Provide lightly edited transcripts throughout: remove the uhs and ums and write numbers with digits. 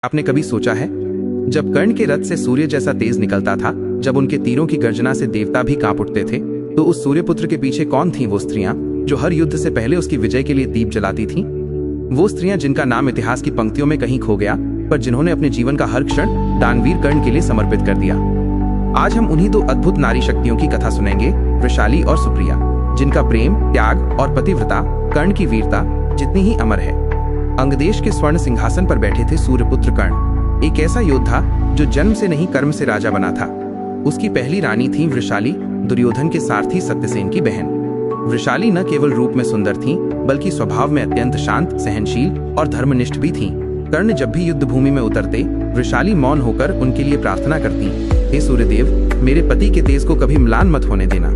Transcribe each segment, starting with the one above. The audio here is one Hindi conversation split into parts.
आपने कभी सोचा है, जब कर्ण के रथ से सूर्य जैसा तेज निकलता था, जब उनके तीरों की गर्जना से देवता भी कांप उठते थे, तो उस सूर्यपुत्र के पीछे कौन थीं वो स्त्रियां जो हर युद्ध से पहले उसकी विजय के लिए दीप जलाती थीं? वो स्त्रियां जिनका नाम इतिहास की पंक्तियों में कहीं खो गया, पर जिन्होंने अपने जीवन का हर क्षण दानवीर कर्ण के लिए समर्पित कर दिया। आज हम उन्हीं दो अद्भुत नारी शक्तियों की कथा सुनेंगे, वृषाली और सुप्रिया, जिनका प्रेम, त्याग और पतिव्रता कर्ण की वीरता जितनी ही अमर है। अंगदेश के स्वर्ण सिंहासन पर बैठे थे सूर्यपुत्र कर्ण, एक ऐसा योद्धा जो जन्म से नहीं कर्म से राजा बना था। उसकी पहली रानी थी वृषाली, दुर्योधन के सारथी सत्यसेन की बहन। वृषाली न केवल रूप में सुंदर थीं, बल्कि स्वभाव में अत्यंत शांत, सहनशील और धर्मनिष्ठ भी थीं। कर्ण जब भी युद्ध भूमि में उतरते, वृषाली मौन होकर उनके लिए प्रार्थना करती, हे सूर्यदेव, मेरे पति के तेज को कभी म्लान मत होने देना।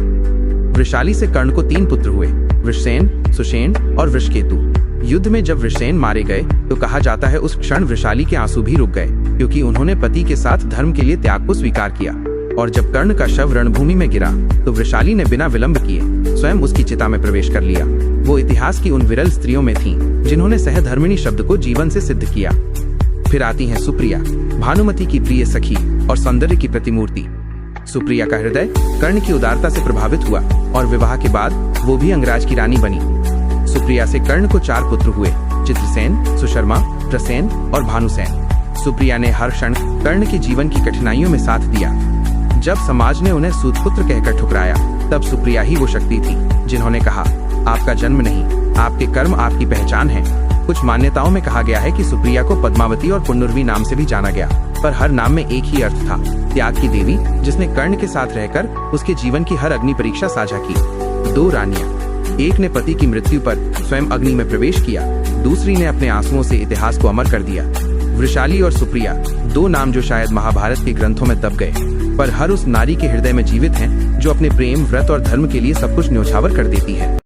वृषाली से कर्ण को 3 पुत्र हुए, वृषसेन, सुषेण और वृषकेतु। युद्ध में जब वृषसेन मारे गए तो कहा जाता है उस क्षण वृषाली के आंसू भी रुक गए, क्योंकि उन्होंने पति के साथ धर्म के लिए त्याग को स्वीकार किया। और जब कर्ण का शव रणभूमि में गिरा तो वृषाली ने बिना विलंब किए स्वयं उसकी चिता में प्रवेश कर लिया। वो इतिहास की उन विरल स्त्रियों में थीं, जिन्होंने सहधर्मिणी शब्द को जीवन से सिद्ध किया। फिर आती हैं सुप्रिया, भानुमति की प्रिय सखी और सौंदर्य की प्रतिमूर्ति। सुप्रिया का हृदय कर्ण की उदारता से प्रभावित हुआ और विवाह के बाद वो भी अंगराज की रानी बनी। सुप्रिया से कर्ण को 4 पुत्र हुए, चित्रसेन, सुशर्मा, प्रसेन और भानुसेन। सुप्रिया ने हर क्षण कर्ण के जीवन की कठिनाइयों में साथ दिया। जब समाज ने उन्हें सूतपुत्र कहकर ठुकराया, तब सुप्रिया ही वो शक्ति थी जिन्होंने कहा, आपका जन्म नहीं, आपके कर्म आपकी पहचान है। कुछ मान्यताओं में कहा गया है कि सुप्रिया को पद्मावती और पुनर्वी नाम से भी जाना गया, पर हर नाम में एक ही अर्थ था, त्याग की देवी, जिसने कर्ण के साथ रहकर उसके जीवन की हर अग्नि परीक्षा साझा की। 2 रानियां, एक ने पति की मृत्यु पर स्वयं अग्नि में प्रवेश किया, दूसरी ने अपने आंसुओं से इतिहास को अमर कर दिया। वृषाली और सुप्रिया, 2 नाम जो शायद महाभारत के ग्रंथों में दब गए, पर हर उस नारी के हृदय में जीवित हैं जो अपने प्रेम, व्रत और धर्म के लिए सब कुछ न्योछावर कर देती है।